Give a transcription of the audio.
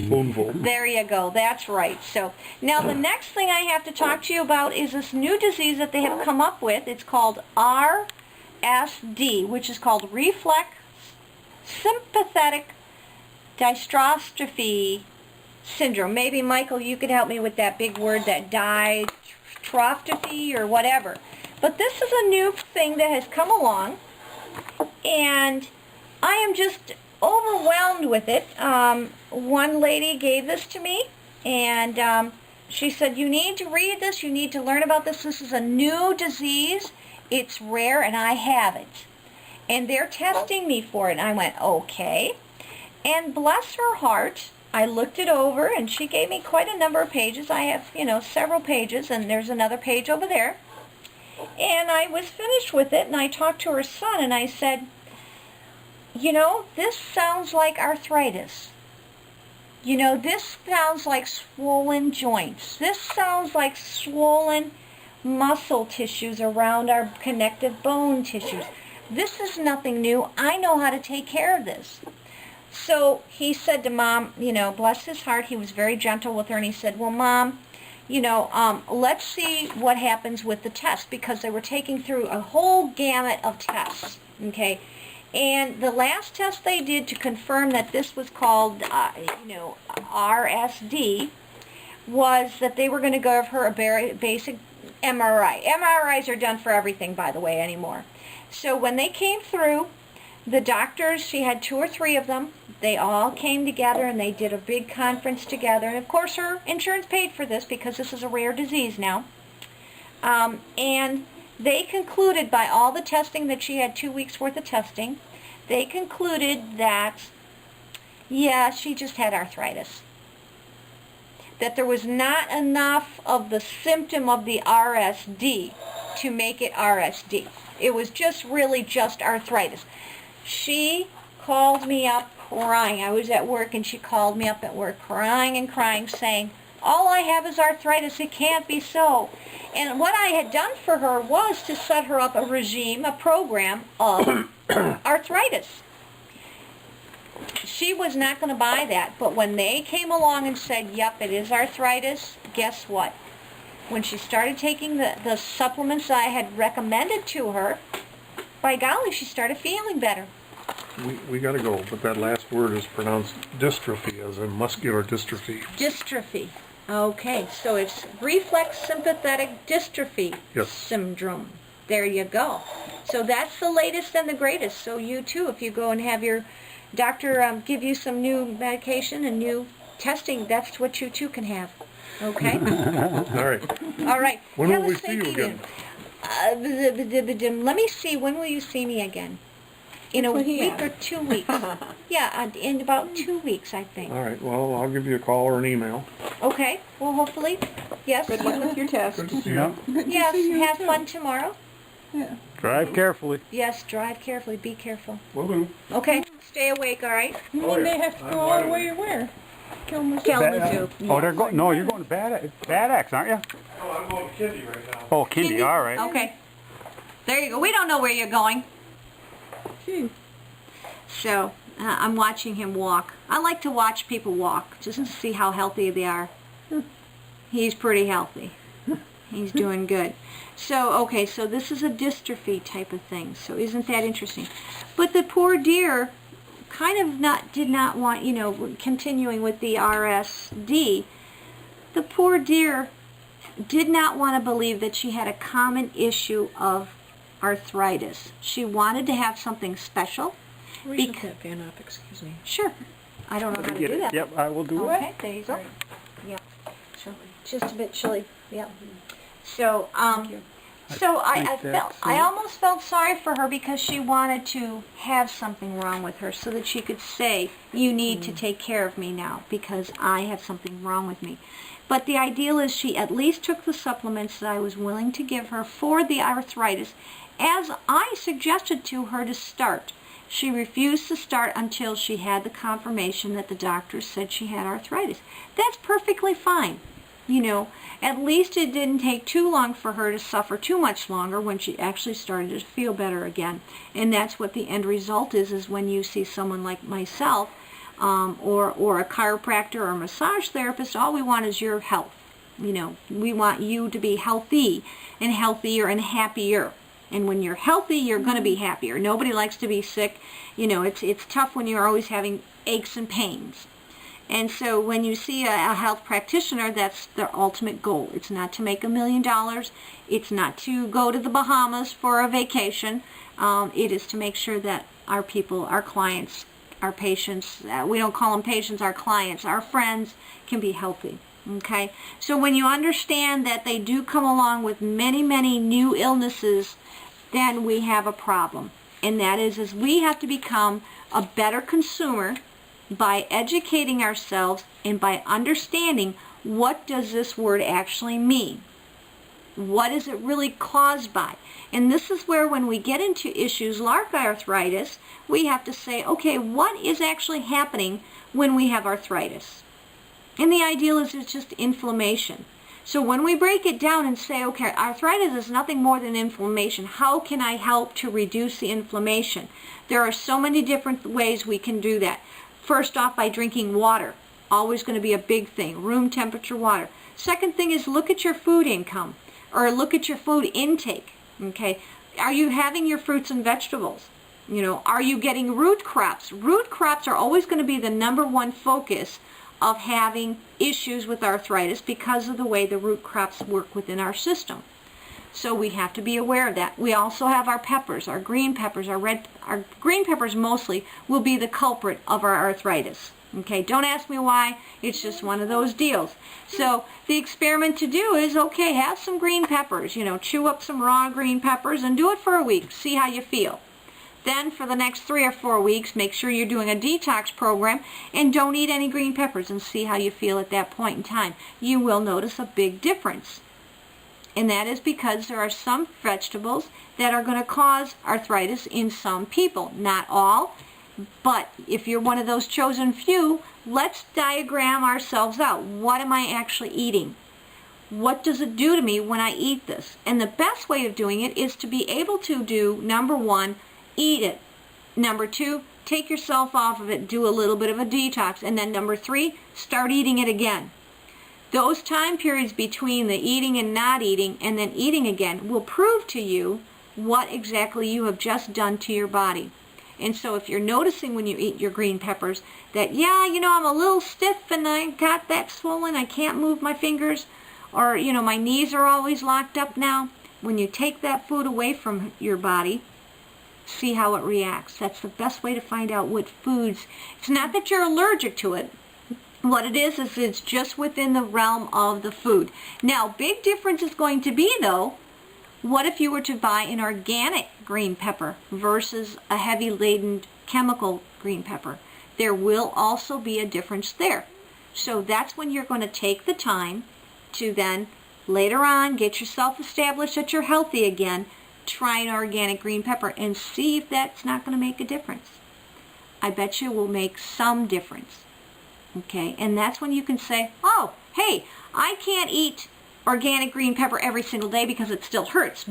Spoonful. There you go. That's right. So now the next thing I have to talk to you about is this new disease that they have come up with. It's called RSD, which is called reflex sympathetic dystrophy syndrome. Maybe, Michael, you could help me with that big word, that dystrophy or whatever. But this is a new thing that has come along, and I am just overwhelmed with it. One lady gave this to me, and she said, you need to read this, you need to learn about this. This is a new disease. It's rare, and I have it. And they're testing me for it. And I went, okay. And bless her heart, I looked it over, and she gave me quite a number of pages. I have, several pages, and there's another page over there. And I was finished with it, and I talked to her son, and I said, this sounds like arthritis. This sounds like swollen joints. This sounds like swollen muscle tissues around our connective bone tissues. This is nothing new. I know how to take care of this. So he said to Mom, bless his heart, he was very gentle with her, and he said, well, Mom, let's see what happens with the test, because they were taking through a whole gamut of tests, okay? And the last test they did to confirm that this was called, RSD, was that they were going to give her a very basic MRI. MRIs are done for everything, by the way, anymore. So when they came through, the doctors, she had 2 or 3 of them, they all came together and they did a big conference together. And of course her insurance paid for this because this is a rare disease now. And they concluded, by all the testing that she had, 2 weeks worth of testing, they concluded that, yeah, she just had arthritis. That there was not enough of the symptom of the RSD to make it RSD. It was just really just arthritis. She called me up crying. I was at work, and she called me up at work crying and crying, saying, all I have is arthritis. It can't be so. And what I had done for her was to set her up a regime, a program of arthritis. She was not going to buy that, but when they came along and said, yep, it is arthritis, guess what? When she started taking the supplements I had recommended to her, by golly, she started feeling better. We got to go, but that last word is pronounced dystrophy, as in muscular dystrophy. Dystrophy. Okay, so it's reflex sympathetic dystrophy syndrome. There you go. So that's the latest and the greatest. So you too, if you go and have your doctor give you some new medication and new testing, that's what you too can have. Okay? All right. All right. When will we see you again? Let me see. When will you see me again? In a week or 2 weeks. Yeah, in about 2 weeks, I think. All right. Well, I'll give you a call or an email. Okay. Well, hopefully. Yes. Good luck with your test. Good to see you. Yes. Have fun tomorrow. Yeah. Drive carefully. Yes. Drive carefully. Be careful. Will do. Okay. Stay awake. All right. You may have to go all the way to where? Kalamazoo. Oh, they're going. No, you're going to Bad Axe, aren't you? Oh, I'm going to Kindy right now. Oh, Kindy. All right. Okay. There you go. We don't know where you're going. So, I'm watching him walk. I like to watch people walk, just to see how healthy they are. He's pretty healthy. He's doing good. So, okay, so this is a dystrophy type of thing. So isn't that interesting? But the poor dear kind of did not want, continuing with the RSD, the poor dear did not want to believe that she had a common issue of arthritis. She wanted to have something special. Read that fan up, excuse me. Sure. I don't know how to do that. Yep, I will do it. Okay, there you go. Yeah. So, just a bit chilly. Yep. So, I almost felt sorry for her because she wanted to have something wrong with her so that she could say, you need to take care of me now because I have something wrong with me. But the ideal is she at least took the supplements that I was willing to give her for the arthritis, as I suggested to her to start. She refused to start until she had the confirmation that the doctor said she had arthritis. That's perfectly fine. At least it didn't take too long for her to suffer too much longer when she actually started to feel better again. And that's what the end result is when you see someone like myself or a chiropractor or a massage therapist. All we want is your health. You know, we want you to be healthy and healthier and happier. And when you're healthy, you're going to be happier. Nobody likes to be sick. You know, it's tough when you're always having aches and pains. And so when you see a health practitioner, that's their ultimate goal. It's not to make $1 million. It's not to go to the Bahamas for a vacation. It is to make sure that our people, our clients, our patients, we don't call them patients, our clients, our friends can be healthy. Okay? So when you understand that they do come along with many, many new illnesses, then we have a problem. And that is we have to become a better consumer by educating ourselves and by understanding what does this word actually mean. What is it really caused by? And this is where when we get into issues like arthritis, we have to say, okay, what is actually happening when we have arthritis? And the ideal is it's just inflammation. So when we break it down and say, okay, arthritis is nothing more than inflammation, how can I help to reduce the inflammation? There are so many different ways we can do that. First off, by drinking water. Always going to be a big thing. Room temperature water. Second thing is look at your food income or look at your food intake. Okay, are you having your fruits and vegetables? You know, are you getting root crops? Root crops are always going to be the #1 focus of having issues with arthritis because of the way the root crops work within our system. So we have to be aware of that. We also have our peppers, our green peppers, our green peppers mostly will be the culprit of our arthritis. Okay, don't ask me why, it's just one of those deals. So the experiment to do is, okay, have some green peppers, you know, chew up some raw green peppers and do it for a week, see how you feel. Then for the next 3 or 4 weeks, make sure you're doing a detox program and don't eat any green peppers and see how you feel at that point in time. You will notice a big difference. And that is because there are some vegetables that are going to cause arthritis in some people. Not all, but if you're one of those chosen few, let's diagram ourselves out. What am I actually eating? What does it do to me when I eat this? And the best way of doing it is to be able to do, #1, eat it. #2, take yourself off of it, do a little bit of a detox. And then #3, start eating it again. Those time periods between the eating and not eating and then eating again will prove to you what exactly you have just done to your body. And so if you're noticing when you eat your green peppers that, yeah, you know, I'm a little stiff and I got that swollen, I can't move my fingers, or, you know, my knees are always locked up now, when you take that food away from your body, see how it reacts. That's the best way to find out what foods. It's not that you're allergic to it. What it is it's just within the realm of the food. Now, big difference is going to be, though, what if you were to buy an organic green pepper versus a heavy-laden chemical green pepper? There will also be a difference there. So that's when you're going to take the time to then, later on, get yourself established that you're healthy again, try an organic green pepper and see if that's not going to make a difference. I bet you it will make some difference. Okay, and that's when you can say, oh, hey, I can't eat organic green pepper every single day because it still hurts,